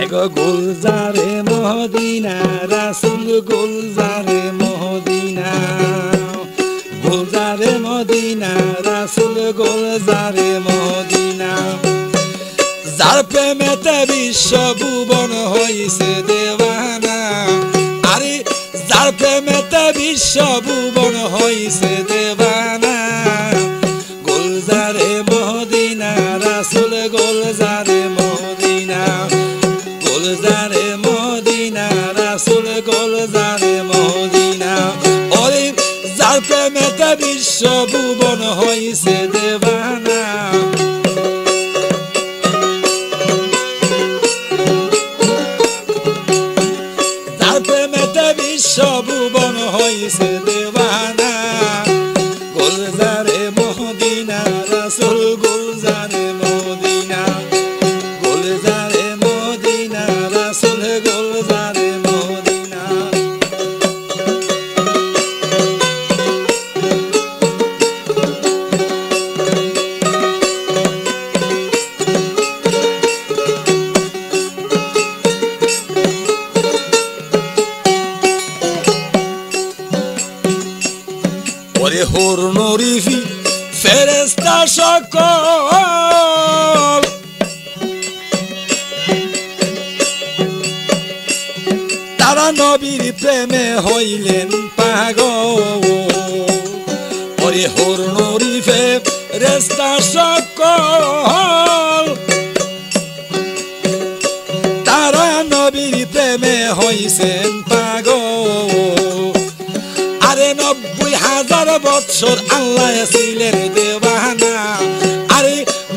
এগো গুলজারে মদিনা রাসূল গুলজারে Medina গুলজারে Medina রাসূল গুলজারে মদিনা যার প্রেমেতে বিশ্ব ভুবন হইছে দেওয়ানা আরে যার প্রেমেতে বিশ্ব ভুবন হইছে দেওয়ানা গুলজারে মদিনা রাসূল গুলজারে মদিনা গুলজারে মদিনা রাসূল গুলজারে মদিনা ওরে যার প্রেমেতে বিশ্ব ভুবন হইছে দেওয়ানা যার প্রেমেতে বিশ্ব ভুবন হইছে দেওয়ানা গুলজারে মদিনা রাসূল গুলজারে মদিনা গুলজারে মদিনা রাসূল গুলজারে মদিনা ওরে হুর নরিফি ফেরেশতা সকল তারা নবীর প্রেমে হইলেন পাগল ওরে হুর নরিফে ফেরেশতা সকল তারা নবীর প্রেমে হইছেন পাগল আরে ৯০,০০০ বৎসর আল্লাহ ছিলেন দেওয়ানা আরে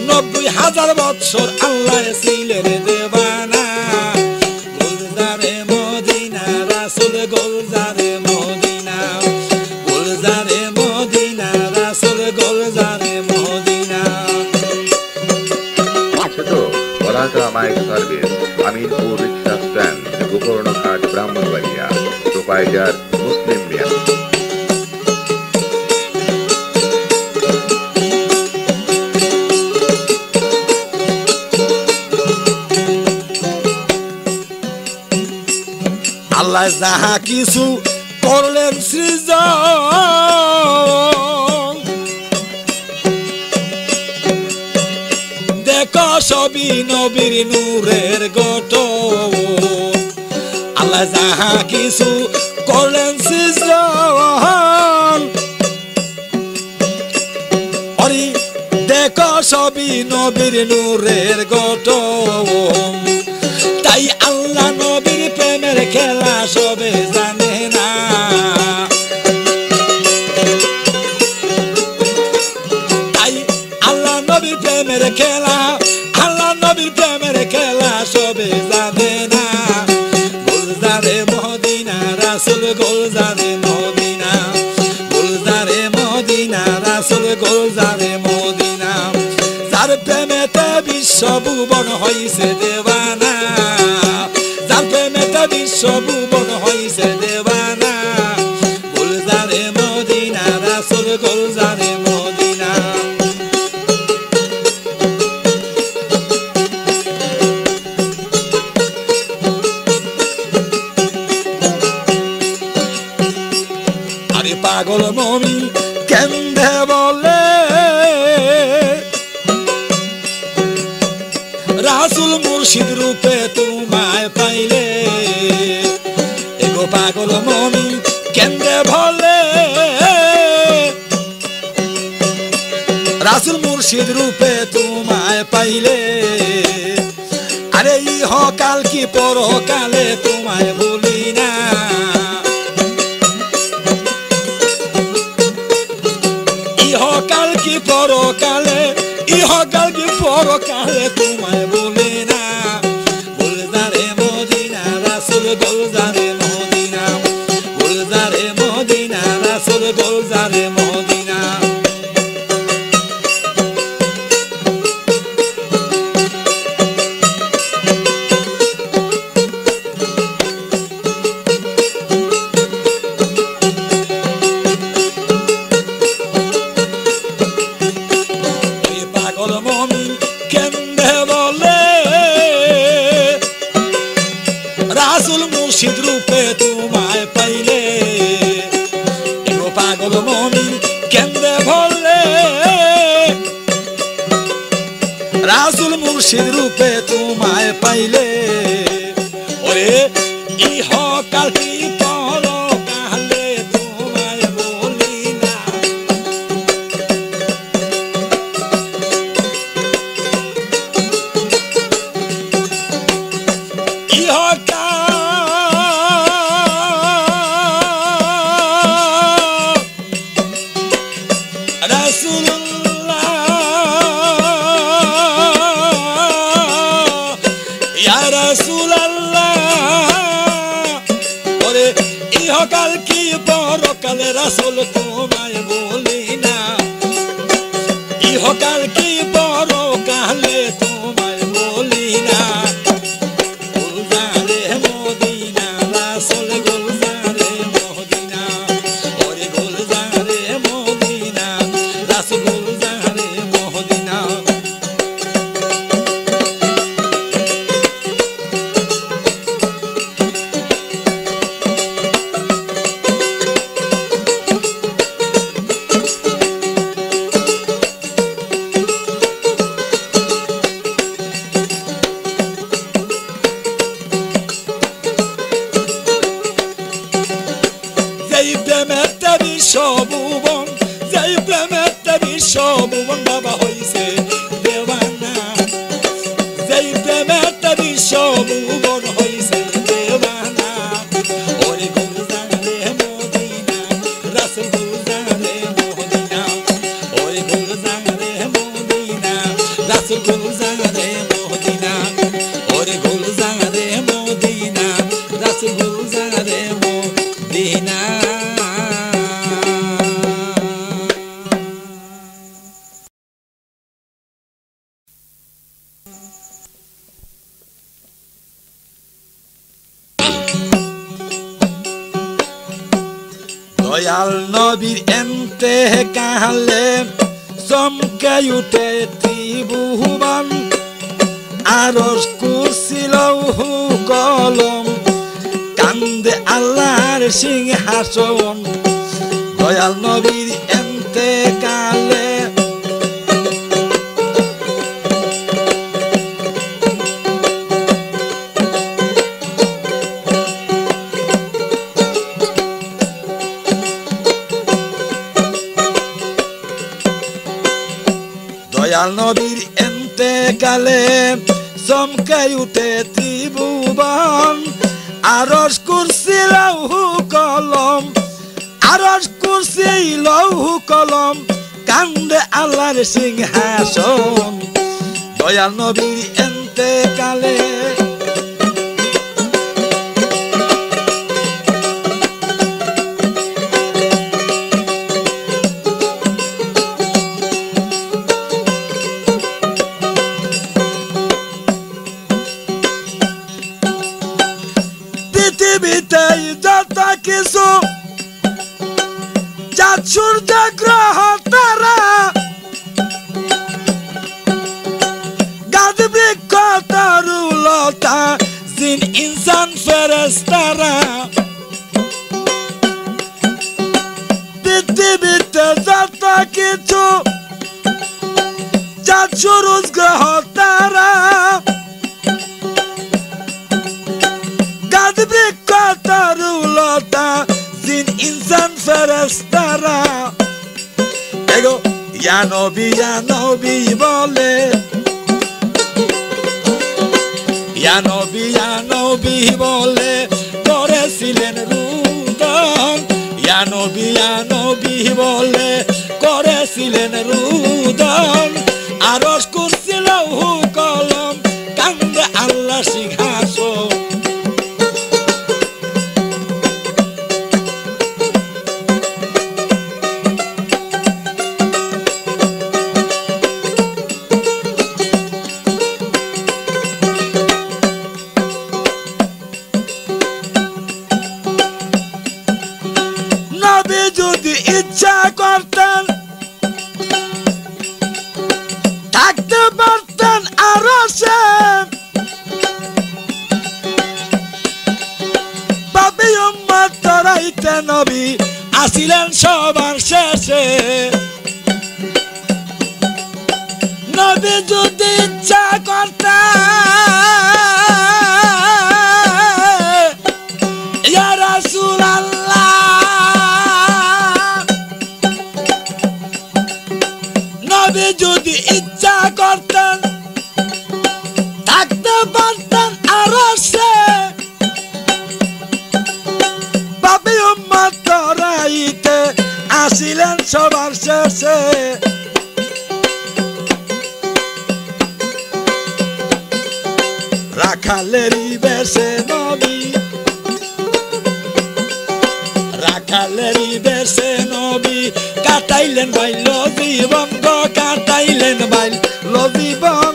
৯০,০০০ বৎসর আল্লাহ ছিলেন দেওয়ানা গুলজারে মদিনা রাসূল গুলজারে মদিনা গুলজারে মদিনা রাসূল গুলজারে মদিনা ছোট বলাকা মাইক সার্ভিস আমিনপুর রিক্সা স্ট্যান্ড গোকর্ণঘাট ব্রাহ্মণবাড়িয়া প্রোপাইটার মুসলিম মিয়া আল্লাহ যাহা কিছু করলেন সৃজন দেখো সবই নবীর নূরের গঠন আল্লাহ যাহা কিছু করলেন সৃজন অরি দেখো সবই নবীর নূরের গঠন তাই আল্লাহ নবীর প্রেমের খেলা সবে জানে না তাই আল্লাহ নবীর প্রেমের খেলা আল্লাহ নবীর প্রেমের খেলা সবে জানে না গুলজারে মদিনা রাসূল গুলজারে মদিনা গুলজারে মদিনা রাসূল গুলজারে মদিনা যার প্রেমেতে বিশ্ব ভুবন হইছে দেওয়ানা যার প্রেমেতে বিশ্ব ভুবন হইছে দেওয়ানা গুলজারে মদিনা রাসূল গুলজারে মদিনা আরে পাগল মমি কেন্দে বলে রাসূল মুর্শিদ রূপে তোমায় পাইলে এগো পাগল মমি কেন্দে বলে রাসূল মুর্শিদ রূপে তোমায় পাইলে আরে ইহকাল কি পরকালে তোমায় ভুলি না ইহকাল কি পরকালে তোমায় বলে না গুলজারে মদিনা রাসূল গুলজারে মদিনা গুলজারে মদিনা রাসূল গুলজারে মদিনা মুর্শিদ রূপে তোমায় পাইলে ওরে ইহকাল কি পরকালে তোমায় বলি না ইহকাল কি পরকালে রাসূল তোমায় বলি না ইহকাল কি পরকালে তোমায় বলি না গুলজারে মদিনা রাসূল গুলজারে মদিনা ওরে গুলজারে মদিনা রাসূল গুলজারে মদিনা বিশ্বভুবন যেই প্রেমেতে বিশ্বভুবন বাবা হইছে দেওয়ানা যেই প্রেমেতে বিশ্বভুবন হইছে দেওয়ানা ওরে গুলজারে মদিনা রাসূল গুলজারে মদিনা ওরে গুলজারে মদিনা রাসূল গুলজারে মদিনা ওরে গুলজারে মদিনা রাসূল গুলজারে মদিনা দয়াল নবীর এন্তে কালে চমকে উঠে ত্রিভুবন আরশ কুরসি লৌহ কলম কান্দে আল্লাহর সিংহাসন দয়াল নবীর এন্তে কালে দয়াল নবীর এন্তে কালে চমকে উঠে ত্রিভুবন আরশ কুরসি লৌহ কলম আরশ কুরসি লৌহ কলম কান্দে আল্লাহর সিংহাসন দয়াল নবীর এন্তে কালে পৃথিবীতে যত কিছু চাঁদ সূর্য গ্রহ তারা গাছ বৃক্ষ তরুলতা জিন ইনসান ফেরেশতারা পৃথিবীতে যত কিছু চাঁদ সূর্য গ্রহ তারা গাছ বৃক্ষ তরুলতা জিন ইনসান ফেরেশতারা এগো ইয়া নবী বলে ইয়া নবী বলে করেছিলেন রুদন ইয়া নবী বলে করেছিলেন রুদন আরশ কুরসি লৌহ কলম কান্দে আল্লাহর সিংহাসন নবী যদি ইচ্ছা করতেন থাকতে পারতেন আরশে পাপী উম্মত তরাইতে নবী আসিলেন সবার শেষে নবী যদি ইচ্ছা করতে ইয়া রাসূলুল্লাহ নবী যদি ইচ্ছা করতেন থাকতে পারতেন আরশে পাপী উম্মত তরাইতে আসিলেন সবার শেষে রাখালেরই বেশে নবী রাখালেরই বেশে নবী কাটাইলেন বাইল জীবন গো কাটাইলেন বাইল জীবন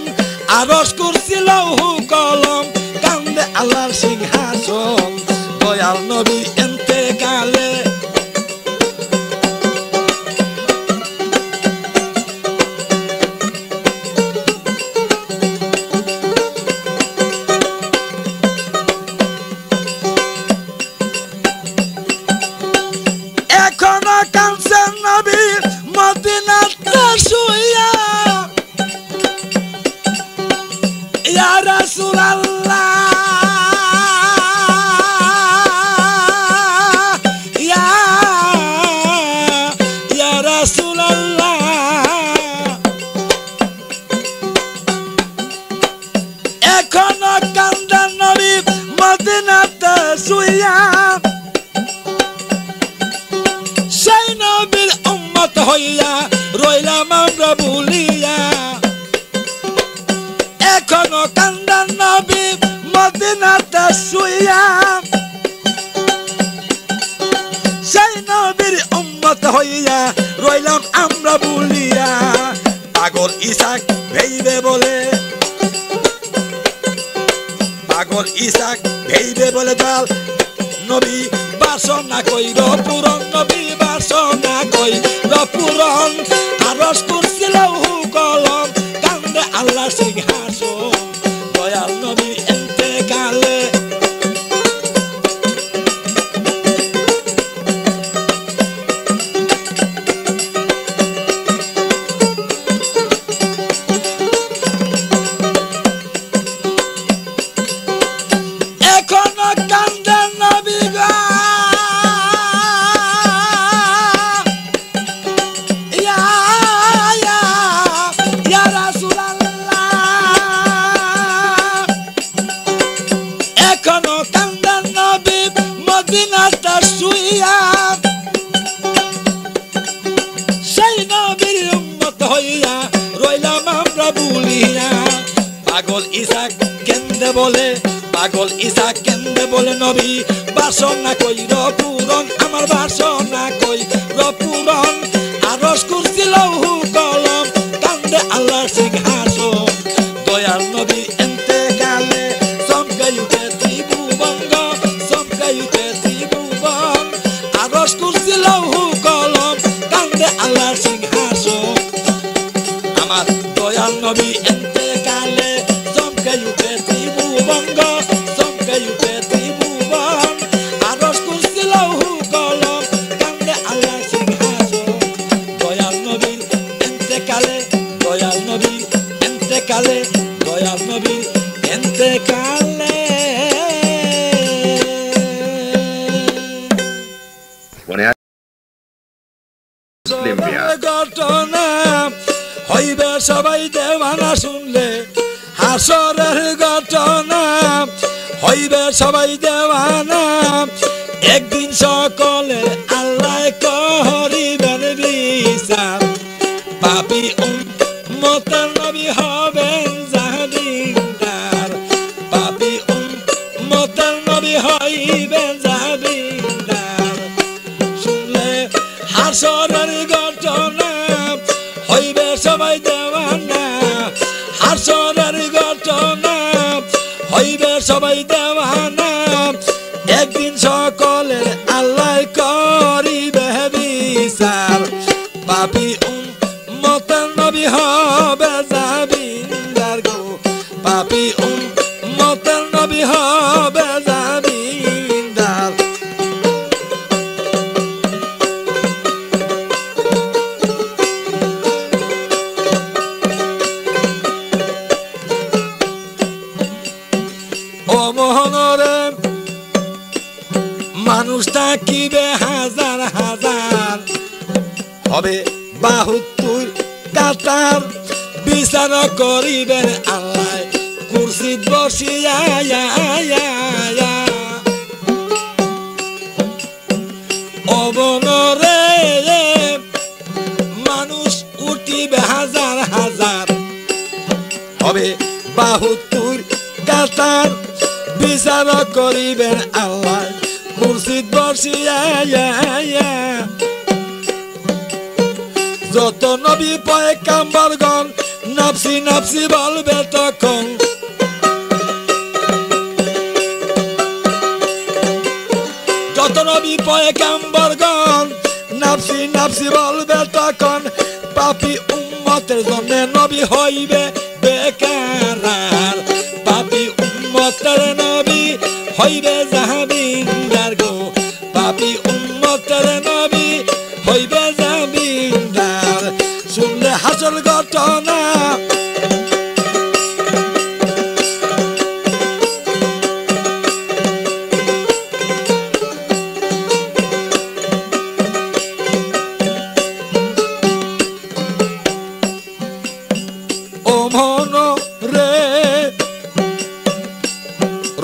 আরশ কুরসি লৌহ কলম কান্দে আল্লাহর সিংহাসন দয়াল নবী ইন্তেকালে এখনো কাঁদছেন নবী মদিনাতে শুইয়া ইয়া রাসূলুল্লাহ ইয়া রাসূলুল্লাহ এখনো কাঁদেন নবী মদিনাতে শুইয়া সেই নবীর উম্মত হইয়া রইলাম আমরা ভুলিয়া এখনো কান্দান নবী মদিনাতে শুইয়া সেই নবীর উম্মত হইয়া রইলাম আমরা ভুলিয়া পাগল ইসাক ভেইবে বলে পাগল ইসাক ভেইবে বলে দল নবী বাসনা কইর পূরণ নবী বাসনা কইর পূরণ আরশ কুরসি লৌহ কলম কান্দে আল্লাহর সিংহাসন দয়াল নবী ইন্তেকালে এখনো কান্দেন নবী গো ইয়া রাসূলুল্লাহ এখনো কান্দেন নবী মদিনাতে শুইয়া সেই নবীর উম্মত হইয়া রইলাম আমরা ভুলিয়া পাগল ইসাক কেন্দে বলে পাগল ইসাক কেন্দে বলে নবী বাসনা কইর পূরণ আমার বাসনা কইর পূরণ আরশ কুরসি লৌহ কলম কান্দে আল্লাহর সিংহাসন দয়াল নবী ইন্তেকালে চমকে উঠে ত্রিভুবন গো চমকে উঠে ত্রিভুবন আরশ কুরসি লৌহ কলম কান্দে আল্লাহর সিংহাসন আমার দয়াল নবী ইন্তেকালে চমকে উঠে ত্রিভুবন গো চমকে উঠে ত্রিভুবন আরশ কুরসি লৌহ কলম কান্দে আল্লাহর সিংহাসন দয়াল নবীর ইন্তেকালে দয়াল নবীর ইন্তেকালে দয়াল নবীর ইন্তেকালে মুসলিম মিয়া ঘটনা হইবে সবাই দেওয়ানা শুনলে হাসরের ঘটনা হইবে সবাই দেওয়ানা একদিন সকলে আল্লাহ করিবেন বিচার পাপী উম্মতের নবী হবেন জাহাবিন্দার পাপী উম্মতের নবী হইবেন জাহাবিন্দার শুনলে হাসরের ঘটনা হইবে সবাই দেওয়ানা হাসরের ঘটনা হইবে সবাই দেওয়ানা একদিন সকলে আল্লাহ করিবে বিচার পাপী উম্মতের নবী হবে জাহাবিন্দার গো পাপী উম্মতের নবী হবে জাহাবিন্দার মানুষ থাকিবে হাজার হাজার হবে 72 কাতার বিচার করিবেন আল্লাহ কুরসিত বসিয়া অবনরে মানুষ উঠিবে হাজার হাজার হবে 72 কাতার বিচার করিবেন আল্লাহ কুরসিত বসিয়া যত নবী পয়গাম্বরগণ নাফসি নাফসি বলবে তখন যত নবী পয়গাম্বরগণ নাফসি নাফসি বলবে তখন পাপী উম্মতের জন্য নবী হইবে বেকার পাপী উম্মতের নবী হইবে জাহাবিন্দার গো পাপী উম্মতের নবী হইবে জাহাবিন্দার শুনলে হাসর ঘটনা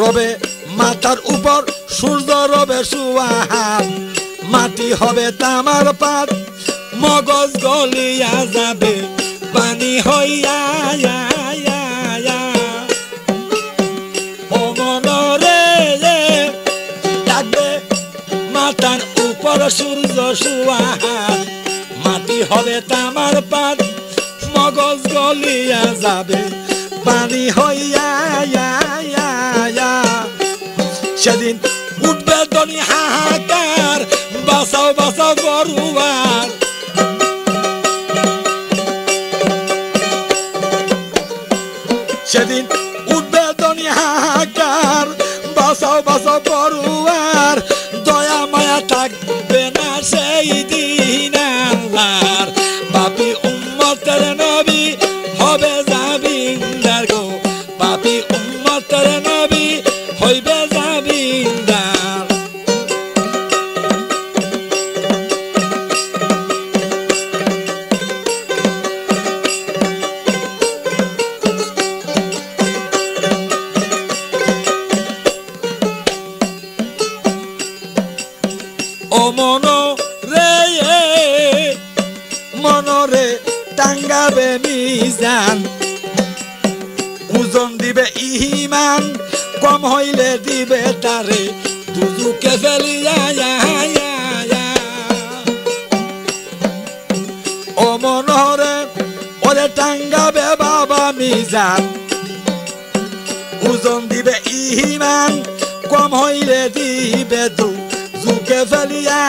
রবে মাথার উপর সূর্য রবে সুহান মাটি হবে তামার পাত মগজ গলিয়া যাবে পানি হইয়া অমনরে থাকবে মাথার উপর সূর্য সুহান মাটি হবে তামার পাত মগজ গলিয়া যাবে পানি হইয়া সেদিন উঠবে ধনী হাহাকার বাঁচাও বাঁচাও বড়ুয়ার সেদিন উঠবে ধনী হাহাকার বাঁচাও বাঁচাও বড়ুয়ার দয়া মায়া থাকবে না সেই দিন আল্লাহর পাপী উম্মতের নবী হবে জাবিন্দার গো পাপী উম্মতের নবী হইবে জাবিন্দার ও মনরে টাঙ্গাবে মিজান ওজন দিবে ইমান কম হইলে দিবে তারে দুজুকে ফেলিয়া ও মনরে ওরে টাঙ্গাবে বাবা মিজান ওজন দিবে ইমান কম হইলে দিবে দুজুকে ফেলিয়া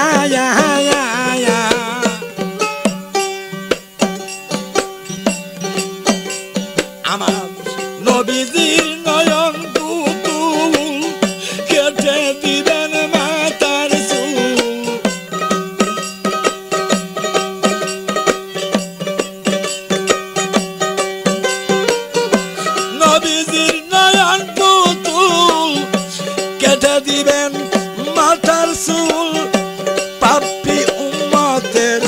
আমার নবীজির নয়ন পুতুল কেটে দিবেন মাতার চুল নবীজির নয়ন পুতুল কেটে দিবেন মাতার চুল পাপী উম্মতের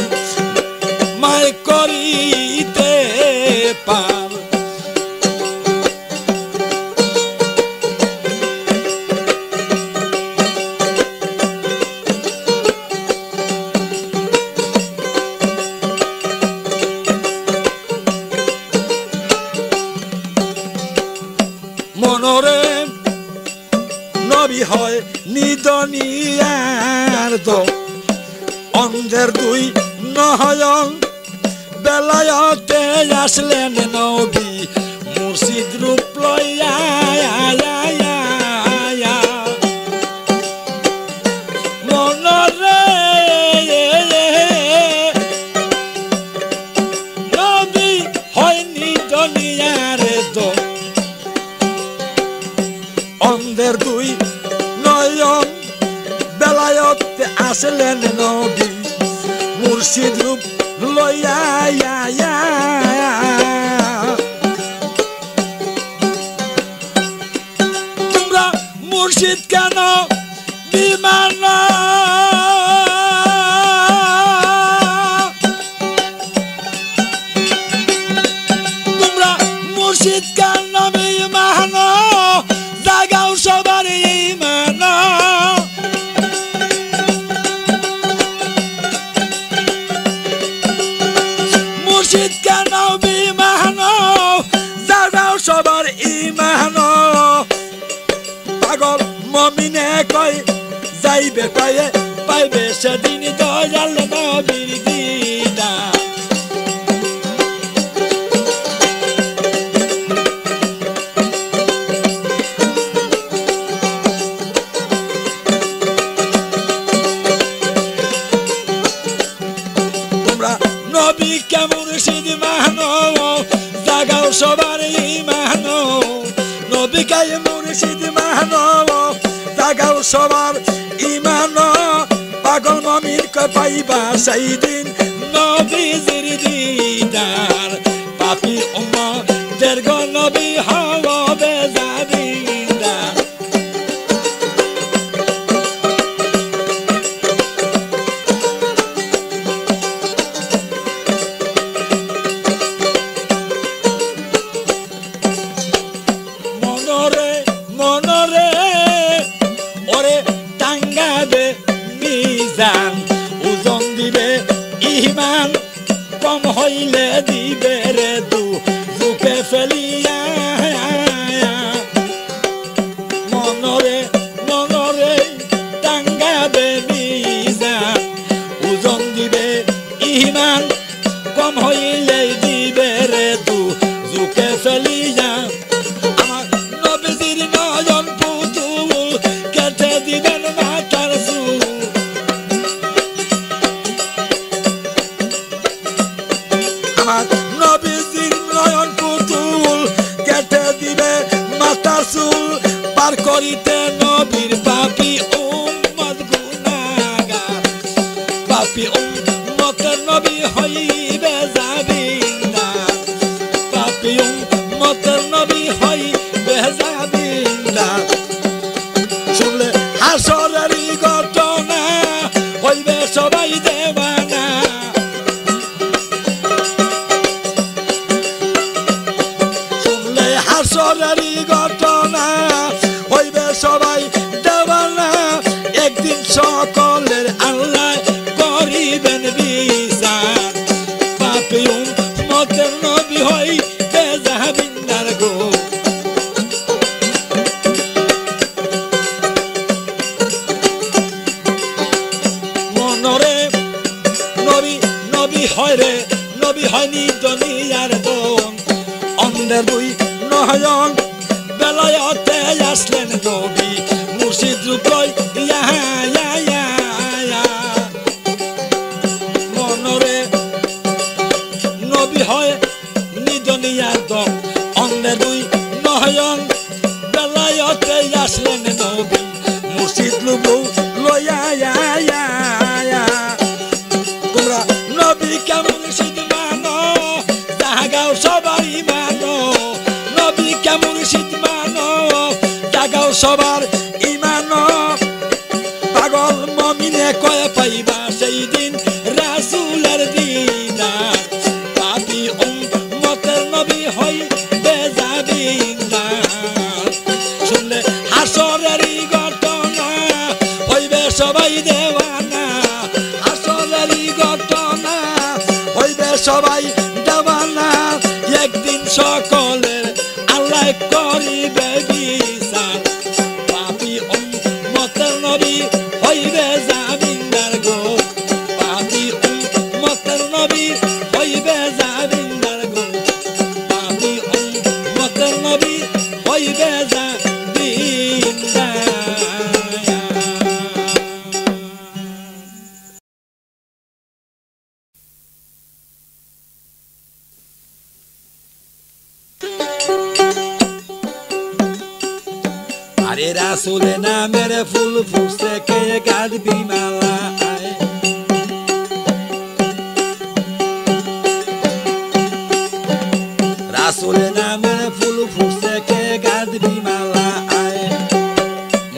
মায় করিতে পার মনরে নবী হয় নিদনিয়ার তো অন্ধের দুই নয়ন বেলায়তে আসলেন নবী মুর্শিদ রূপ লইয়া মনরে নবী হয় নিদনিয়ার তো অন্ধের দুই নয়ন বেলায়তে আসলেন নবী মুর্শিদ রূপ লইয়া তোমরা মুর্শিদ কেন বিমান মুর্শিদ কার নবী মানো জাগাও সবার ঈমান মুর্শিদ কার নবী মানো জাগাও সবার ঈমান পাগল মুমিনে কয় যাইবে কয়ে পাইবে সেদিন দয়াল নবীর দিদার নবী কে মুর্শিদ মানো জাগাও সবার ঈমান নবী কে মুর্শিদ মানো জাগাও সবার ঈমান পাগল মুমিন কে পাইবা সেই দিন নবীর দিদার পাপী উম্মতের গো নবী হবে জাবিন্দার ওজন দিবে ইমান কম হইলে দিবে রে দুকে ফেলিয়া মনরে টাঙ্গাবে মিজান ওজন দিবে ইমান কম হইলে দিবে রে দুকে ফেলিয়া আমার নবীজির নয়ন পুতুল কেটে দিবেন মাথার চুল নবীজির নয়ন পুতুল কেটে দিবে মাথার চুল পার করিতে নবীর পাপী উম্মত গুনাহগার পাপী উম্মতের নবী হইবে জাবিন্দার পাপী উম্মতের নবী হইবে জাবিন্দার শুনলে হাসরের ঘটনা হইবে সবাই দেওয়ানা হাসরের ঘটনা হইবে সবাই দেওয়ানা একদিন সকলের আল্লাহ করিবেন বিচার পাপী উম্মতের নবী হইবে জাবিন্দার গো মনরে নবী হয় রে নবী হয়নি দুনিয়ার দন অন্ধের দুই নয়ন বেলায়তে আসলেন নবী মুর্শিদ রূপ লইয়া মনরে নবী হয় নিদনিয়ার দম অন্ধের দুই নয়ন বেলায়তে আসলেন নবী মুর্শিদ রূপ লইয়া তোমরা নবী কে মুর্শিদ মানো জাগাও সবার ঈমান নবী কে মুর্শিদ মানো জাগাও সবার ঈমান পাগল মুমিনে কয় পাইবা সেই দিন রাসূলের দিদার পাপী উম্মতের নবী হইবে জাবিন্দার শুনলে হাসরের ঘটনা হইবে সবাই দেওয়ানা হাসরের ঘটনা হইবে সবাই দেওয়ানা একদিন সকলের আল্লাহ করিবে বিচার পাপী উম্মতের নবী হইবে জাবিন্দার গো পাপী উম্মতের নবী হইবে জাবিন্দার গো পাপী উম্মতের নবী হইবে জাবিন্দার আরে রাসূল নামের ফুল ফুসে কে গাঁথবি মালা রাসূল নামের ফুল ফুসে কে গাঁথবি মালা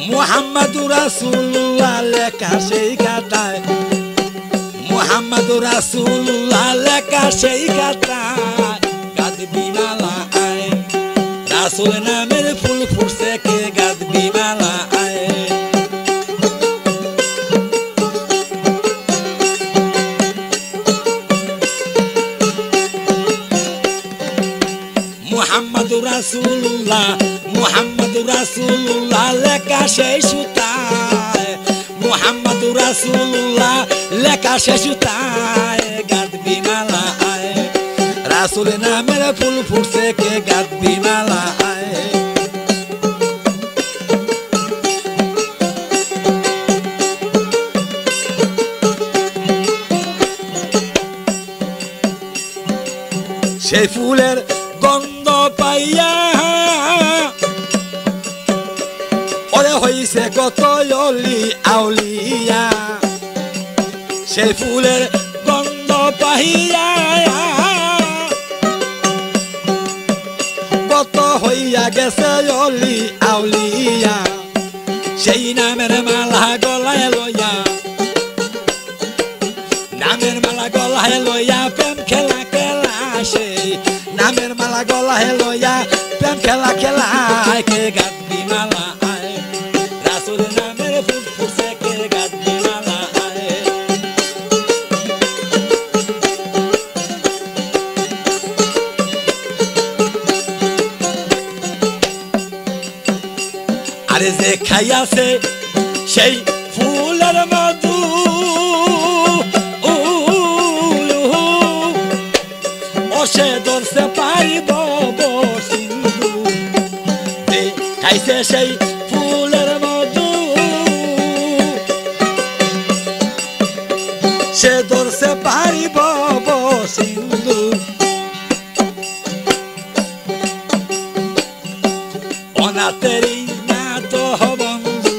মুহাম্মাদুর রাসূলুল্লাহ লেখা সেই খাতায় মুহাম্মাদুর রাসূলুল্লাহ লেখা সেই খাতায় গাঁথবি মালা রাসূল নামের ফুল ফুটছে কে গাঁথবি মালা আয় মুহাম্মাদুর রাসূলুল্লাহ মুহাম্মাদুর রাসূলুল্লাহ লেখা সেই সুতায় মুহাম্মাদুর রাসূলুল্লাহ লেখা সেই সুতায় গাঁথবি মালা আয় রাসূল নামের ফুল ফুটছে কে গাঁথবি মালা আয় সেই ফুলের গন্ধ পাইয়া ওরে হইছে কত অলি আউলিয়া সেই ফুলের গন্ধ পাইয়া কত হইয়া গেছে অলি আউলিয়া সেই নামের মালা গলায় লইয়া নামের মালা গলায় লইয়া প্রেম খেলা খেলা সেই নামের মালা গলায় লইয়া প্রেম খেলা খেলা কে গাঁথবি মালা আয় রাসূল নামের ফুল ফুটছে কে গাঁথবি মালা আয় আরে যে খাইয়াছে সেই ফুলের মধু সে ধরতে পারিব সিন্ধু খাইছে সেই ফুলের মধু সে ধরতে পারিব সিন্ধু অনাথেরি না তো বন্ধু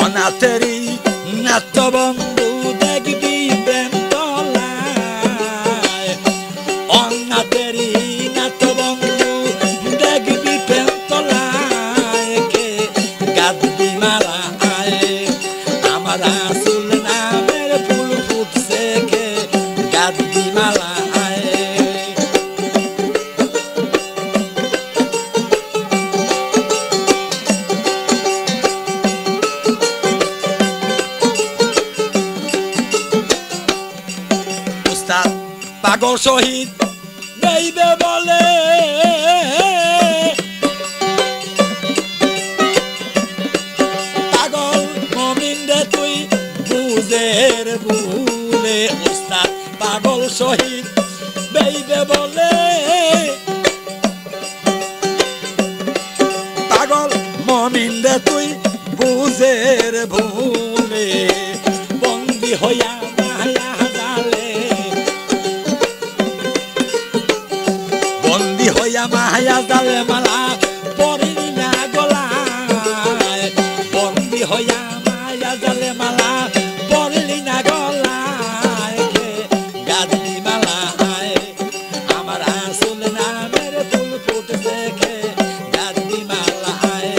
অনাথেরি না তো বন্ধু দেখবি বেন্তলায় অনাথেরি না তো বন্ধু দেখবি বেন্তলায় কে গাঁথবি মালা আয় আমার রাসূল নামের ফুল ফুটছে কে গাঁথবি মালা আয় পাগল শহীদ দেইবে বলে পাগল মুমিন রে তুই বুঝের ভুলে উস্তাদ পাগল শহীদ দেইবে বলে পাগল মুমিন রে তুই বুঝের ভুলে বন্দী হইয়া মায়া জালে বন্দী হইয়া মায়া জালে মালা পড়িনি না গলায় বন্দী হইয়া মায়া জালে মালা পড়িনি না গলায় গাঁথবি মালা আয় আমার রাসূল নামের ফুল ফুটছে কে গাঁথবি মালা আয়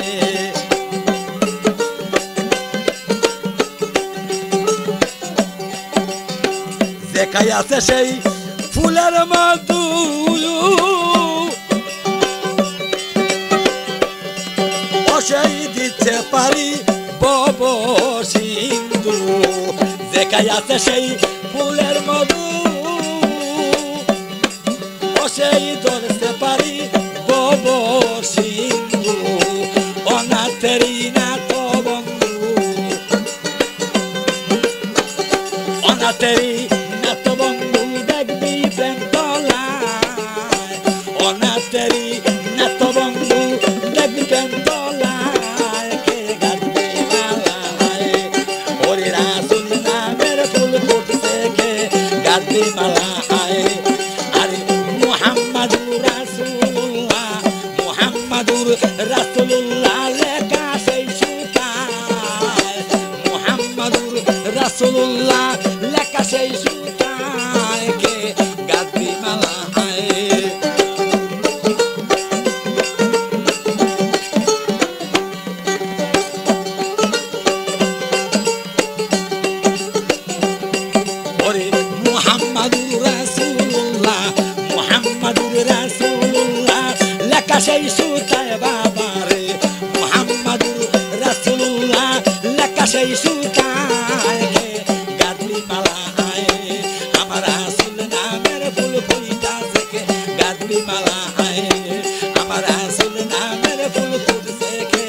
দেখাই আছে সেই ফুলের মধু সেই দিতে পারি বব সিন্ধু দেখাই আছে সেই ফুলের মধু সেই ধরতে পারি বব সিন্ধু অনাথেরি না তো বন্ধু অনাথেরি না তো বন্ধু দেখবি প্রেম তলায় অনাথেরি না তো বন্ধু দেখবি প্রেম তলায় কে গাঁথবি মালা আয় ওরে রাসূল নামের ফুল ফুটছে কে গাঁথবি মালা আয় আরে মুহাম্মাদুর রাসূলুল্লাহ লেখা সেই সুতায় মুহাম্মাদুর রাসূলুল্লাহ লেখা সেই সুতায় কে গাঁথবি মালা আয় ওরে মুহাম্মাদুর রাসূলুল্লাহ সেই সুতায় বাবারে মুহাম্মাদুর রাসূলুল্লাহ লেখা সেই সুতায় গাদলি মালা আয় আমার রাসূল নামের ফুল ফুইতাছে কে গাদলি মালা আয় আমার রাসূল নামের ফুল ফুটছে কে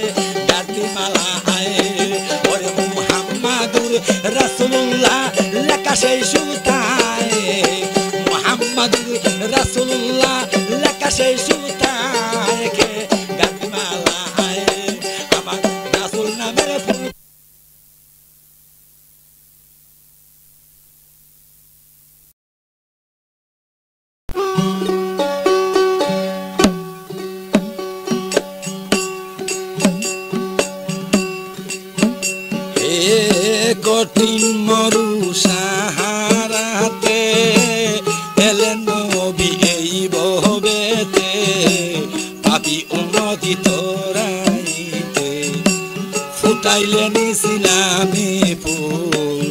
গাদলি মালা আয় ওরে মুহাম্মাদুর রাসূলুল্লাহ লেখা সেই সুতায় মুহাম্মাদুর রাসূলুল্লাহ লেখা সেই সুতায় কে গাদলি মালা আয় আমার রাসূল নামের ফুল কঠিন মরু সাহারাতে এলেন নবী এই বহবেতে পাপী উন্নতি তোরাইতে ফুটাইলেন ইসলামী ফুল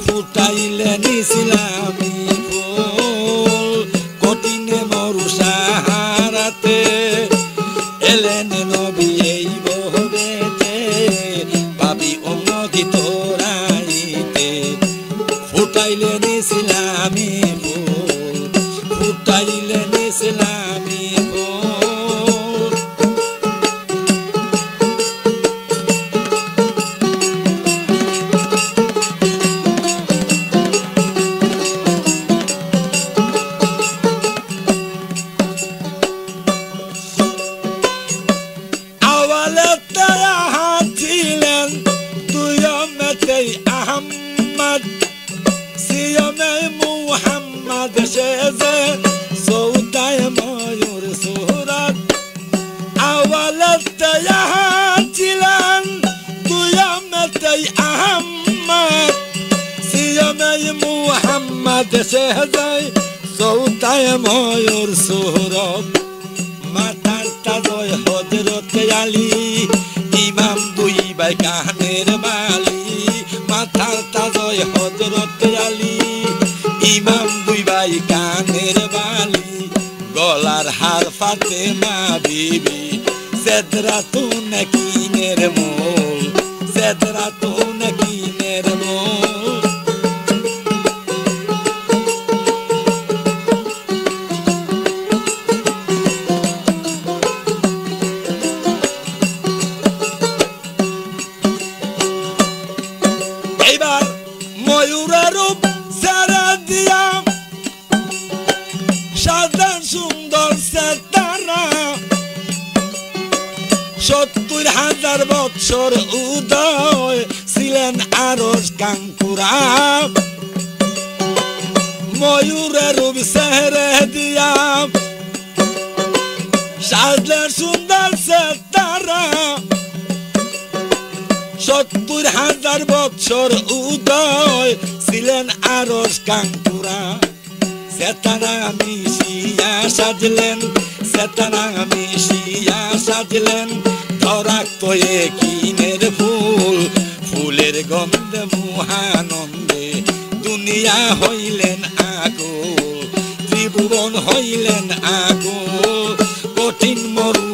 ফুটাইলেন ইসলামী ফুল কঠিন মরু সাহারাতে এলেন নবী এই বহবেতে পাপী উন্নতি তোরাইতে ফুটাইলেন ইসলামী ফুল ফুটাইলেন ইসলামী ফুল আওয়ালেতে ছিলেন দুইয়মেতেই আহম্মদ সিয়মে মুহাম্মদ সেজে সৌদায় ময়ূর সুরাত আওয়ালেতে ছিলেন দুইয়মেতেই আহম্মদ সিয়মে মুহাম্মদ সেজে সৌদায় ময়ূর সুরাত মাতার তাজয় হযরতে আলী ইমাম দুই ভাই কানের বালি মাথার তাজয় হযরতে আলী ইমাম দুই ভাই কানের বালি গলার হার ফাতেমা বিবি সেদরাতুন কিনের মোল সেদরাতুন কিনের মোল এইবার ময়ূরের রূপ ছেড়ে দিয়া সাদা সুন্দর সেতারা ৭০,০০০ বৎসর উদয় ছিলেন আরশ কাঙ্কুরা ময়ূরের রূপ ছেড়ে দিয়া সাদা সুন্দর সেতারা ৭০,০০০ বৎসর উদয় ছিলেন আরশ কাঙ্কুরা সেতারা মিশিয়া সাজলেন সেতারা মিশিয়া সাজলেন ধরাক্ত কিনের ফুল ফুলের গন্ধে মুহানন্দে দুনিয়া হইলেন আকুল ত্রিভুবন হইলেন আকুল কঠিন মরু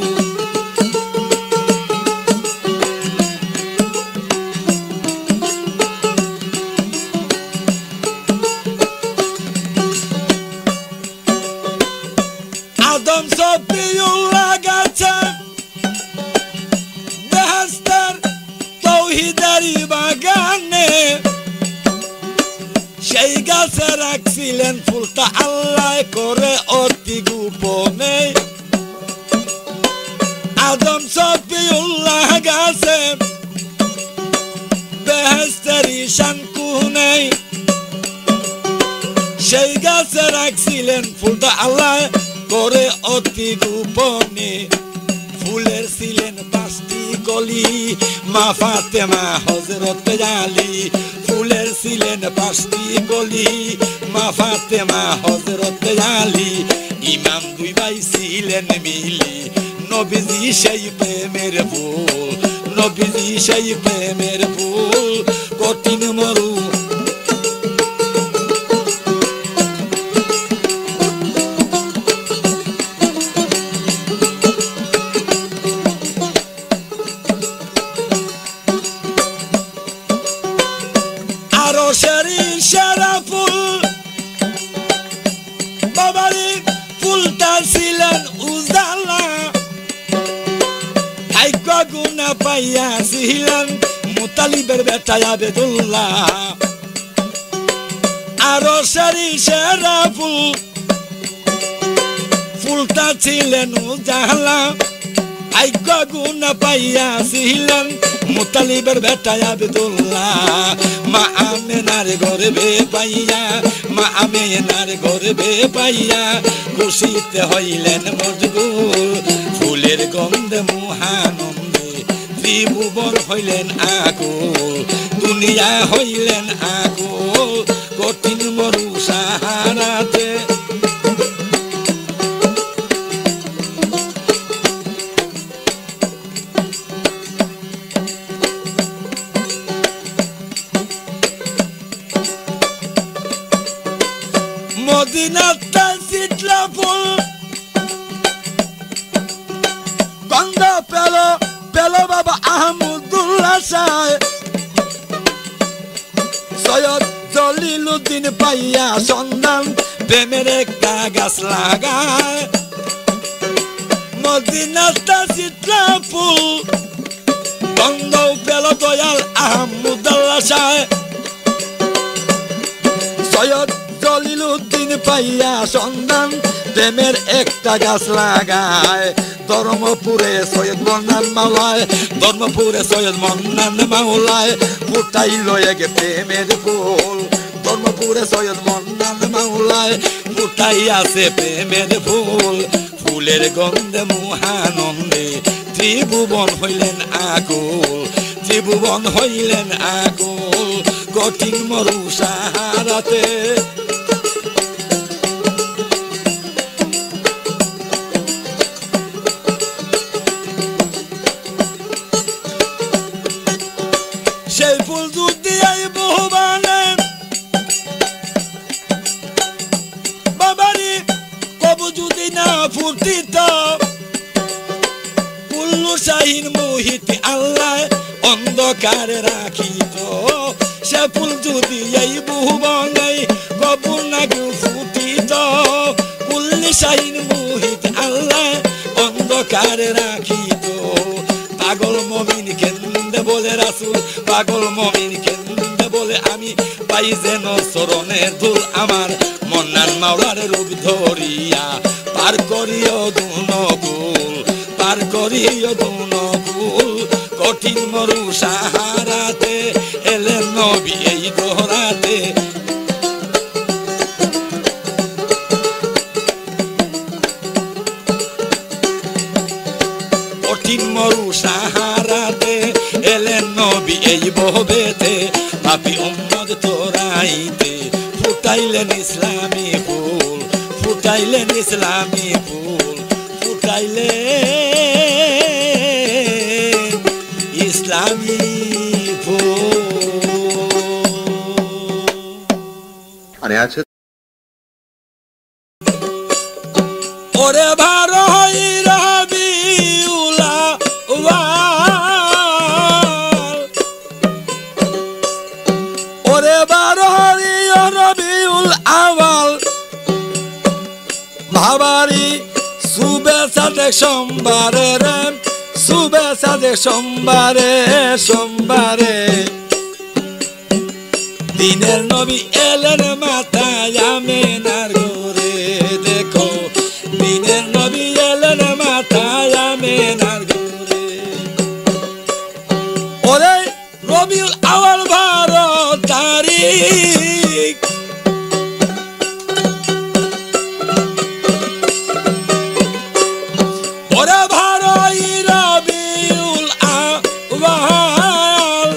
আদম সফিউল্লাহ গাছে বেহেশতের তৌহিদেরই বাগানে সেই গাছে রাখছিলেন ফুলটা আল্লাহ করে অতি গোপনে আদম সফিউল্লাহ গাছে বেহেশতের ঈশান কোণে সেই গাছে রাখছিলেন ফুলটা আল্লাহ করে অতি গোপনে ফুলের ছিলেন ৫টি কলি মা ফাতেমা হযরতে আলী ফুলের ছিলেন ৫টি কলি মা ফাতেমা হযরতে আলী ইমাম দুই ভাই ছিলেন মিলি নবীজি সেই প্রেমের ফুল নবীজি সেই প্রেমের ফুল কঠিন মরু পাইয়াছিলেন মুতালিবের বেটা আবেদুল্লাহ আরো সারি সেরা ফুলটা ছিলেন উজালা আজ্ঞ গুণ পাইয়াছিলেন মুতালিবের বেটা আবেদুল্লাহ মা আমেনার গর্বে পাইয়া মা আমেনার গর্বে পাইয়া খুশিতে হইলেন মশগুল ফুলের গন্ধে মহানন্দে ত্রিভুবন হইলেন আকুল দুনিয়া হইলেন আকুল কঠিন মরু সাহারাতে মদিনাতে শীতলা ফুল গন্ধ পেল বাবা আহমদুল্লাহ সাহেব সৈয়দ জলিলুদ্দিন পাইয়া সন্ধান প্রেমের একটা গাছ লাগায় মদিনাতে শীতলা ফুল গন্ধ পেল দয়াল আহমদুল্লাহ সাহেব সৈয়দ জলিলুদ্দিন পাইয়া সন্ধান প্রেমের একটা গাছ লাগায় ধর্মপুরে সৈয়দ মন্নান মাওলায় ধর্মপুরে সৈয়দ মন্নান মাওলায় ফুটাইল এক প্রেমের ফুল ধর্মপুরে সৈয়দ মন্নান মাওলায় ফুটাইয়াছে প্রেমের ফুল ফুলের গন্ধে মহানন্দে ত্রিভুবন হইলেন আকুল ত্রিভুবন হইলেন আকুল কঠিন মরু সাহারাতে সেই ফুল যদি আই বহুবানে বাবারি কবু যদি না ফুটিত পুল্লু শাহীন মোহিত আল্লাহ অন্ধকারে রাখিত সে ফুল যদি এই বহুবনে কবু না ফুটিত পুল্লু শাহীন মোহিত আল্লাহ অন্ধকারে রাখিত পাগল মমিন কেন্দ্রে বলে রাসূল পাগল মমিন কেন্দ্রে বলে আমি পাই যেন চরণের ধুল আমার মন্নান মাওলার রূপ ধরিয়া পার করিও দুনকুল পার করিও দুনকুল কঠিন মরু সাহারাতে এলেন নবী এই দোহরাতে কঠিন মরু সাহারাতে এলেন নবী এই বহবেতে পাপী উম্মত তোরাইতে ফুটাইলেন ইসলামী ফুল ফুটাইলেন ইসলামী ফুল ফুটাইলেন ইসলামী ফুল અને આ છે ওরে ভারো হই রবি ওরে বারো হরি রবিউল আওয়াল ভাবারি শুভেচ্ছা দেখ সোমবারে রে শুভেচ্ছা দেখ সোমবারে সোমবারে দিনের নবী এলেন মাথায় আমেনার ঘরে দেখো দিনের নবী এলেন মাথায় আমেনার ঘরে ওরে রবিউল আওয়াল 12 তারিখ ওরে ভারই রবিউল আওয়াল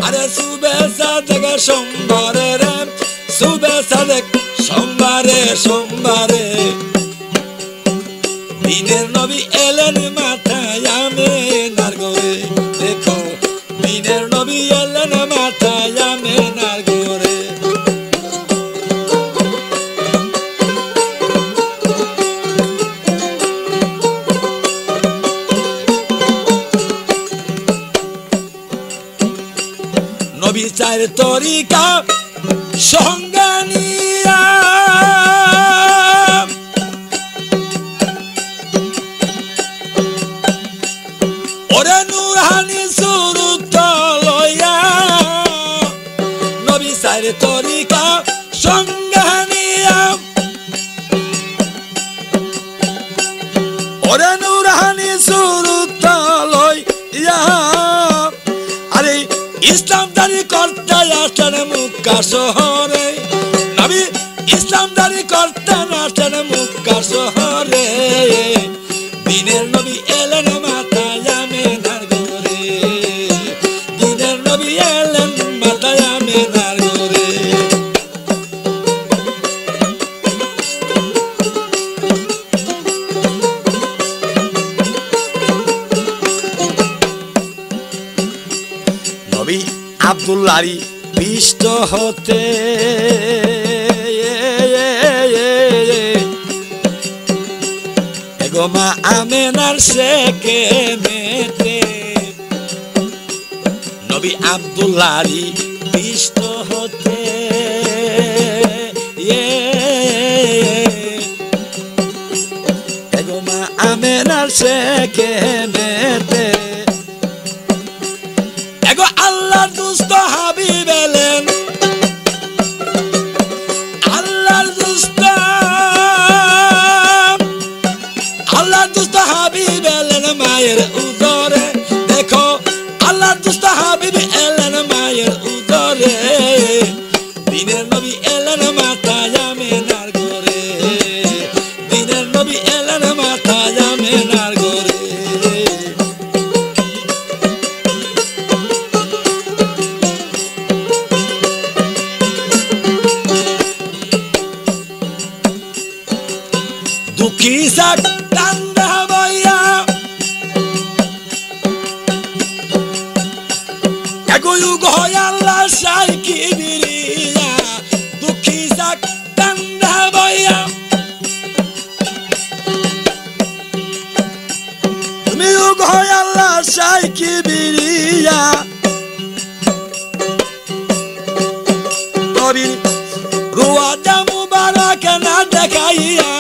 আরে শুভেচ্ছা থেকে সোমবারে রে শুভেচ্ছা দেখ সোমবারে সোমবারে দিনের নবী এলেন মাথায় আমেনার ঘরে দেখো দিনের নবী এলেন মাথায় আমেনার ঘরে নবী চার তরিকা সঙ্গানিয়া ওরে নুরহানি ইসলামদারি করতে আসেন মক্কা শহরে নবী ইসলামদারি করতে আসেন মক্কা শহরে দিনের নবী এলেন মাথায় আমেনার ঘরে দিনের নবী এলেন মাথায় আমেনার ঘরে নবী আব্দুল্লাহরই পৃষ্ঠ হতে এগোমা আমেনার শেকে মেতে নবী আব্দুল্লাহরই পৃষ্ঠ হতে এগোমা আমেনার শেকে মেতে এগো আল্লাহর দুস্ত হাবিব এলেন আল্লাহর দুস্ত হাবিব এলেন মায়ের উদরে দেখো আল্লাহর দুস্ত হাবিব এলেন মায়ের উদরে দিনের নবী এলেন মাথায় আমেনার ঘরে দিনের নবী এলেন মাথায় আমেনার ঘরে দুঃখী সাক কান্দা বইয়া এগোয়ুগ হয় আল্লাহ সাই কি বিরিয়া দুঃখী সাক কান্দা বইয়া তুমি যুগ হয় আল্লাহ সাই কি বিরিয়া নবীর রুয়াদা মুবারক না দেখাইয়া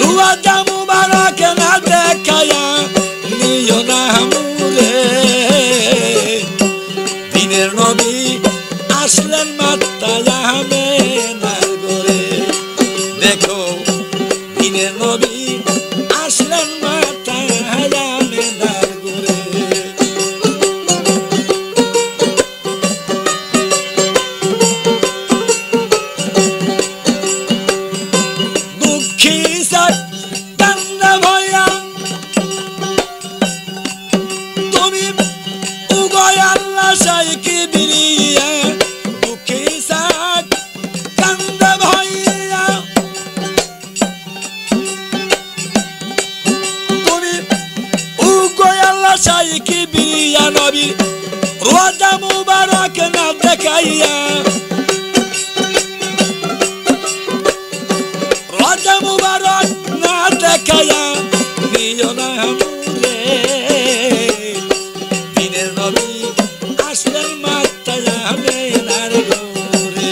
রুয়াদা মুবারক না দেখাইয়া নিও না হামুরে দিনের নবী আসলেন মাথায় আমেনার ঘরে দেখো দিনের নবী আসলেন মাথায় আমেনার ঘরে দুঃখী সাত কান্না ভয়া তুমি উগয় আল্লাহ সাইকি বিরিয়া দুঃখী সাত কান্না ভয়া তুমি উগয় আল্লাহ সাইকি বিরিয়া নবী রোজা মুবারক না দেখাইয়া রোজা মুবারক না দেখাইয়া নিও না হামুরে দিনের নবী আসলেন মাথায় আমেনার ঘরে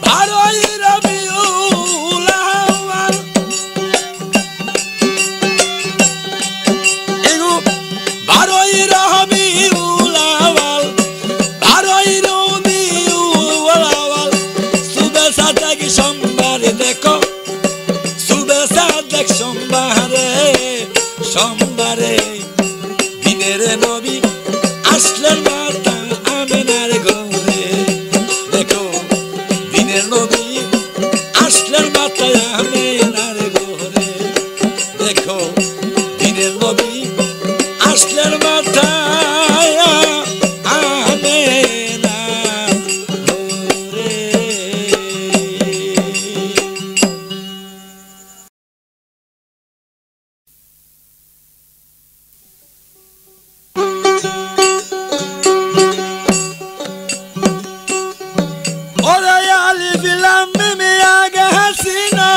বারোই রবিউল আউয়াল এগো বারোই রবিউল আউয়াল বারোই রবিউল আউয়াল সুবে সাদেক সোমবারে দেখো সুবে সাদেক সোমবারে সোমবারে দিনের নবী আসলেন মাতা আমেনার ঘরে দেখো দিনের নবী আসলেন মাতা আমেনার ঘরে দেখো দিনের নবী আসলেন মাতা আমেনার ঘরে ওরে আলিফ লাম মিম আগে হাসিনা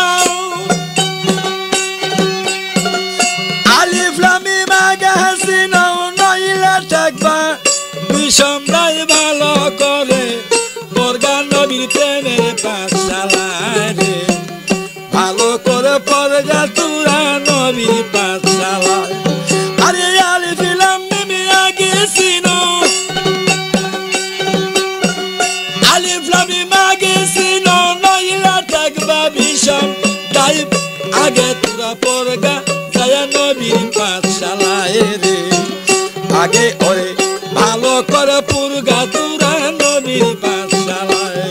আলিফ লাম মিম আগে হাসিনা নইলে থাকবা বিষম দাই ভালো করে পরগা নবীর প্রেমের পাঠশালায় রে ভালো করে পরগা তুরা নবীর পাঠশালায় আরে আলিফ লাম মিম আগে সিনো আলিফ লাম মিম আগে সিনো তোরা পরগা যায় নবীর পাঠশালায় রে আগে ওরে ভালো করে পুরগা তোরা নবীর পাঠশালায়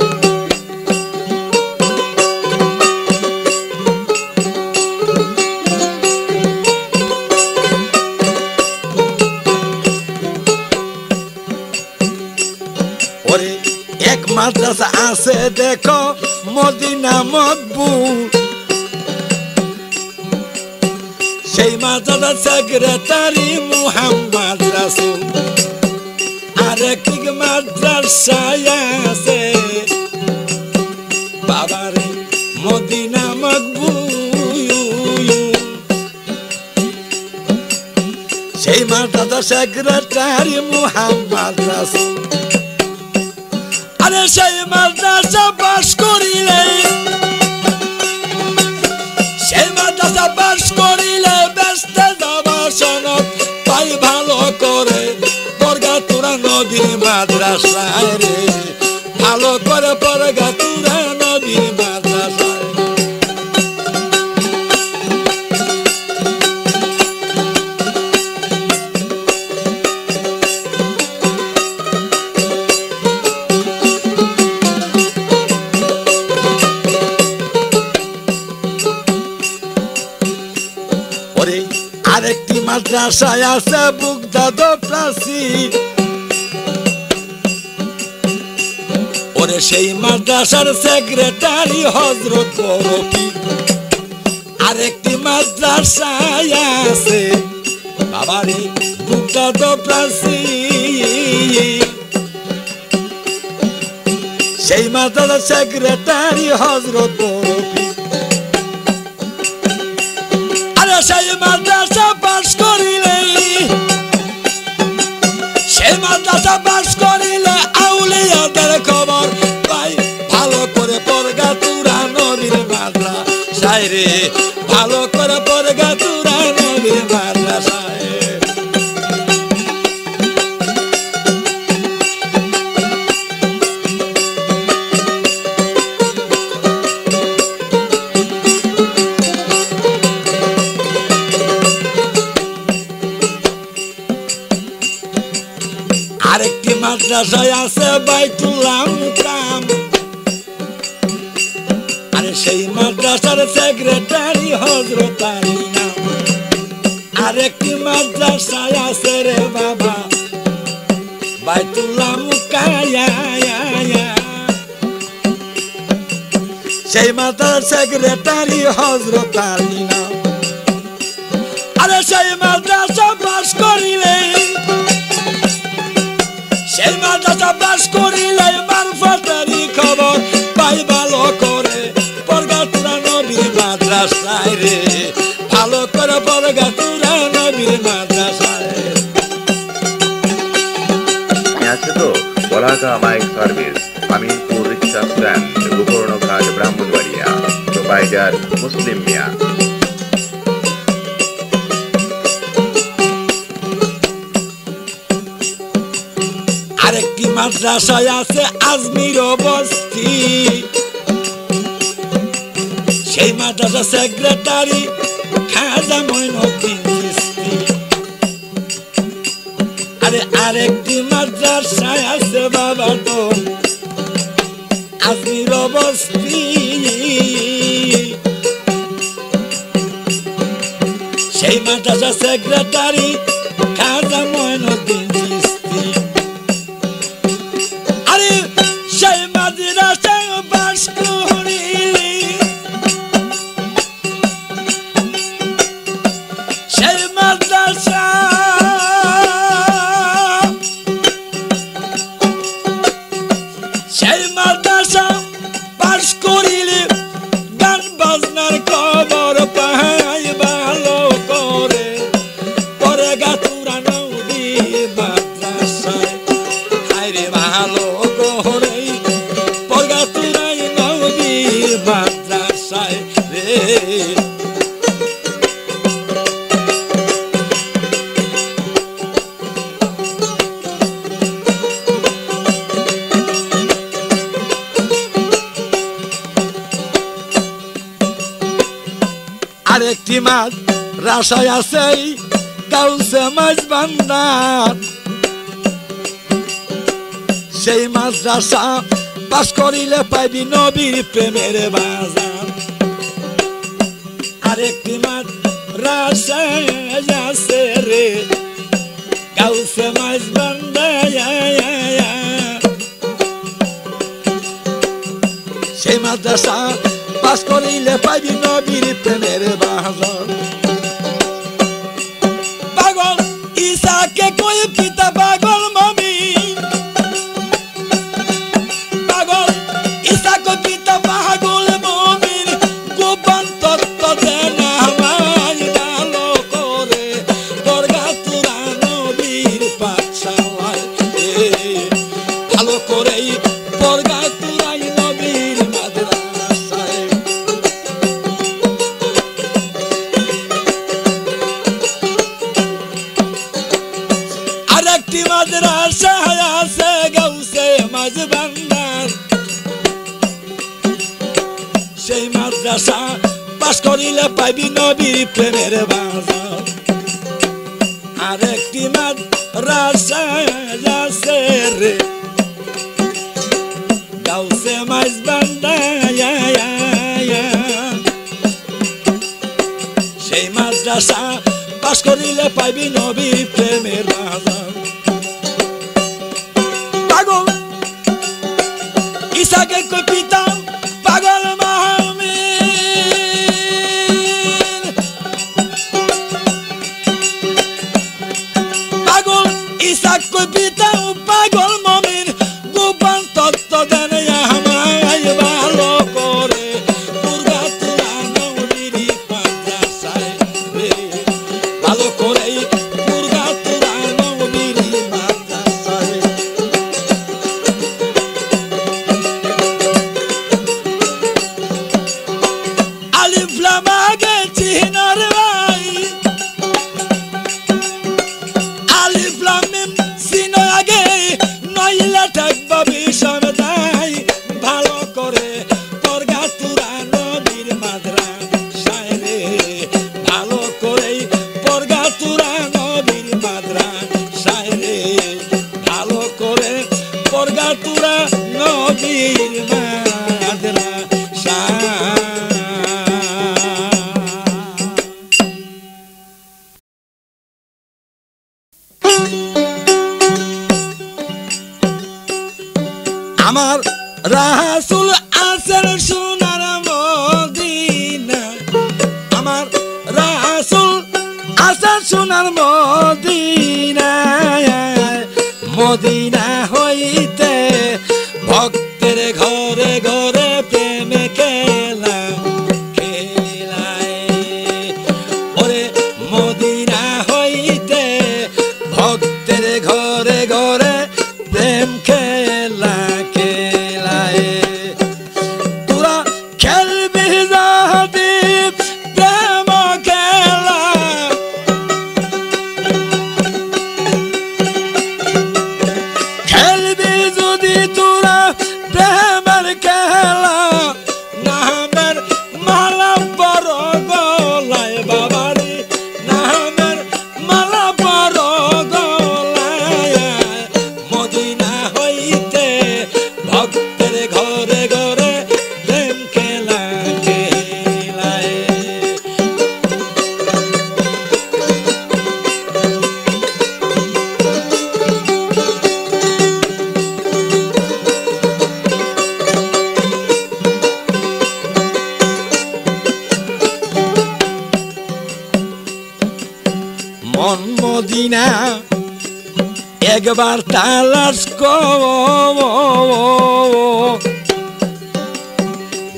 ওরে এক মাদ্রাসা আছে দেখো মদিনা মকবুল সেই মাদ্রাসা সেক্রেটারি মুহাম্মদ রাসূল আরেকটি মাদ্রাসায় আছে বাবারে মদিনা মকবুল সেই মাদ্রাসা সেক্রেটারি মুহাম্মদ রাসূল আরে সেই মাদ্রাসা পাস করিলে সেই মাদ্রাসা পাস করিলে ব্যস্ত যাবা সনদ পাই ভালো করে পরগা তোরা নবীর মাদ্রাসায় রে ভালো করে পরগা তোরা নবীর মাদ্রাসায় আরেকটি মাদ্রাসায় আছে বুগদাদ প্রাচীর ওরে সেই মাদ্রাসার সেক্রেটারি হযরত বরফি আরেকটি মাদ্রাসায় আছে বাবারে বুগদাদ প্রাচীর সেই মাদ্রাসার সেক্রেটারি হযরত বরফি সেই মাদ্রাসা পাস করিলে সেই মাদ্রাসা পাস করিলে আউলিয়াদের খবর পাই ভালো করে পরগা তোরা নবীর মাদ্রাসায় রে ভালো করে পরগা তোরা নবীর মাদ্রাসায় আরেকটি মাদ্রাসায় আছে বাইতুল্লাহ মুকাম আরে সেই মাদ্রাসার সেক্রেটারি হযরত আলী নাম আরেকটি মাদ্রাসায় আছে রে বাবা বাইতুল্লাহ মুকায়া সেই মাদ্রাসার সেক্রেটারি হযরত আলী নাম আরে সেই মাদ্রাসা পাস করিলে সেই মাদ্রাসা পাস করিলে মারফতেরই খবর পাই ভালো করে পরগা তোরা নবীর মাদ্রাসায় রে ভালো করে পরগা তোরা নবীর মাদ্রাসায় আছে তো বলাকা মাইক সার্ভিস আমিনপুর রিক্সা স্ট্যান্ড গোকর্ণঘাট ব্রাহ্মণবাড়িয়া প্রোপাইটার মুসলিম মিয়া আরেকটি মাদ্রাসায় আছে আজমির বস্তি সেই মাদ্রাসা সেক্রেটারি খাজা মঈনুদ্দিন চিশতি আরে আরেকটি মাদ্রাসায় আছে বাবা তো আজমির বস্তি সেই মাদ্রাসা সেক্রেটারি খাজা মঈনুদ্দিন চিশতি আরে সেই মাদ্রাসায় বাস করিলে সেই মাদ্রাসা পাস করিলে গান বাজনার খবর পাই ভালো করে পরগা তোরা নবীর মাদ্রাসায় আরে ভালো করে পরগা তোরা নবীর মাদ্রাসায় রে একটি মাছ রাশায় আছে গাউসে মাছ বান্দার সেই মাছ রাশা পাস করিলে পাইবি নবীর প্রেমের বাজার আরেকটি মাছ রাশায় আছে রে গাউসে মাছ বান্দার সেই মাছ রাশা পাস করিলে পাইবি নবীর প্রেমের বাজার পাগল ঈসাকে কই পিতা পাগল মমিন পাগল ঈসাকে পিতা পাগল মমিন গোপন তত্ত্ব দেন আমায় ভালো করে দরগা তুরা নবীর পাঠশালায় ভালো করেই দরগা তুরাই নবীর মাদ্রাসায় আরেকটি মাদ্রাসায় আছে গাউসে মাঝ বান্দার সেই মাদ্রাসা পাস করিলে পাইবি নবীর প্রেমের বাজার আরেকটি মাদ্রাসায় আছে রে গাউসে মাঝ বান্দার সেই মাদ্রাসা পাস করিলে পাইবি নবীর প্রেমের বাজার পাগল ঈসাকে কই পিতা পাগল মমিন পাগল ঈসাকে কই পিতা পাগল মমিন গোপন তত্ত্ব দেন আমায় ভালো করে দুর্গা তুরা নবীর মাদ্রাসায় ভালো করেই দুর্গা তুরা নবীর মাদ্রাসায় আলিফ লাম আগে চিহ্নর ভাই আলিফ লাম মিম সিন আগে নইলে থাকবা বিষম তাই ভালো করে দরগা তুরা নবীর মাদ্রাসায় রে ভালো করেই দরগা তুরা নবীর মাদ্রাসায় রে ভালো করে দরগা তুরা নবীর মাদ্রাসায় আমার রাসূল আছেন সোনার মদিনা আমার রাসূল আছেন সোনার মদিনা মদিনা হইতে ভক্তের ঘরে ঘরে প্রেম খেলা খেলায় ওরে মদিনা হইতে ভক্তের ঘরে ঘরে প্রেম খেলা খেলায় তোরা খেলবি যদি প্রেম খেলা খেলবি যদি তোরা প্রেমের খেলা নামের মালা বড় গলায় বাবারে নামের মালা বড় গলায় মদিনা হইতে ভক্তের ঘরে ঘরে প্রেম খেলা খেলায় মন মদিনা একবার তালাশ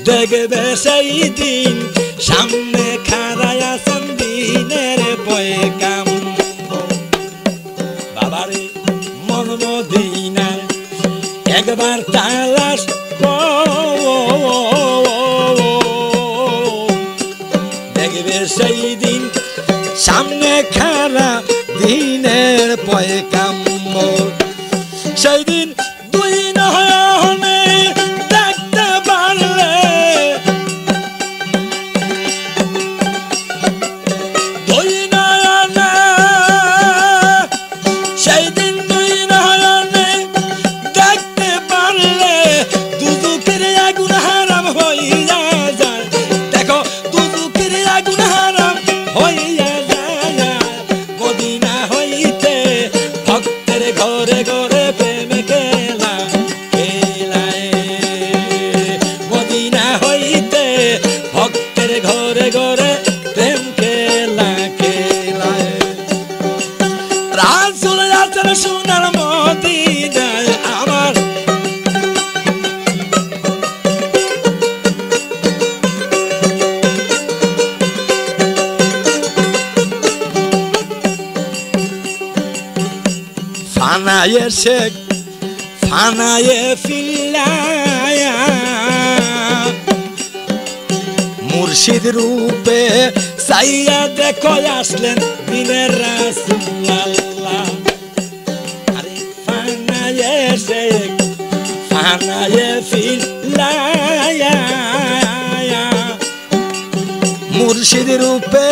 দেখবে সেই দিন সামনে খাড়ায় আছেন দিনের পয়গাম বাবারে মন মদিনা একবার তালাশ দেখবে সেই দিন সামনে খাড়া দিনের পয়গাম্বর সেই দিন দুই নয়নে দেখতে পারলে মায়ের শেখ ফানায়ে ফিল্লায়া মুর্শিদ রূপে সাইয়া দেখো আসলেন দিনের রাসূল আল্লাহ আরে ফানায়ে শেখ ফানায়ে ফিল্লায়া মুর্শিদ রূপে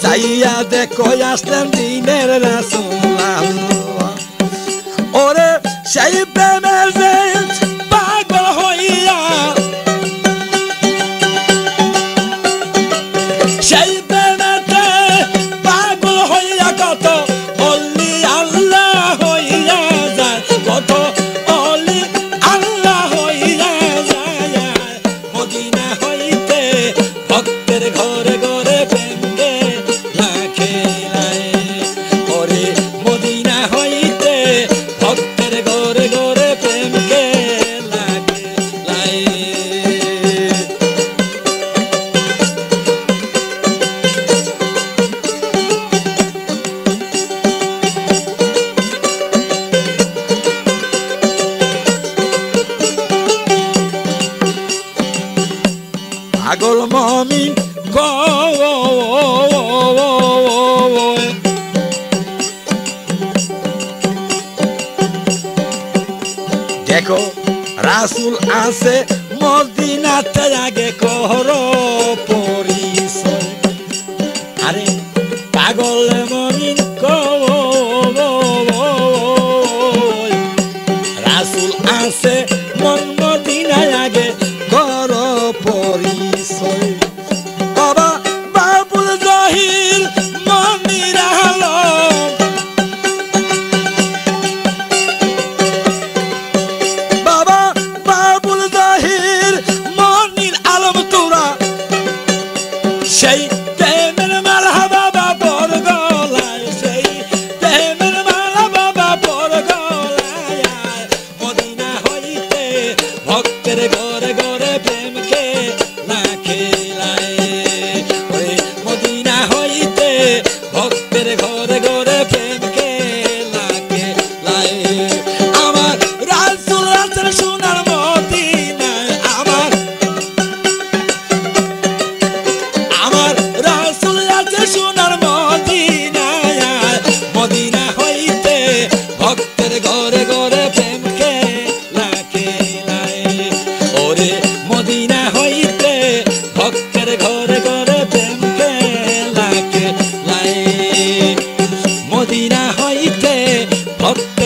সাইয়া দেখো আসলেন দিনের রাসূল আল্লাহ ওরে সেই প্রেমের যে পাগল হইয়া সেই প্রেমেতে পাগল হইয়া কত অলি আল্লাহ হইয়া যায় কত অলি আল্লাহ হইয়া যায় মদিনা হইতে ভক্তের ঘরে ঘরে প্রেমকে লাখে লাই ওরে মদিনা হইতে ভক্তের ঘরে ঘরে প্রেমকে লাখে লাই পাগল মমিন গো দেখো রাসূল আছে মদিনাতে আগে করো পরিচয় আরে পাগল মমিন গো রাসূল আছে মদিনায় আগে করো পরিচয় বাবা বাবুল জহির মনির আলম বাবা বাবুল জহির মনির আলম তোরা সেই প্রেমের মালা বাবা বড় গলায় সেই প্রেমের মালা বাবা বড় গলায় মদিনা হইতে ভক্তের ঘরে ঘরে প্রেমকে লাখে লাই ওরে মদিনা হইতে ভক্তের ঘরে ঘরে প্রেমকে লাখে লাই আমার রাসূল আছেন সোনার মদিনায় আমার রাসূল আছে সোনার মদিনায় মদিনা হইতে ভক্তের ঘরে ঘরে প্রেমকে লাখে লাই ওরে মদিনা হইতে ভক্তের ঘরে ঘরে প্রেমকে লাখে লাই মদিনা হইতে ভক্ত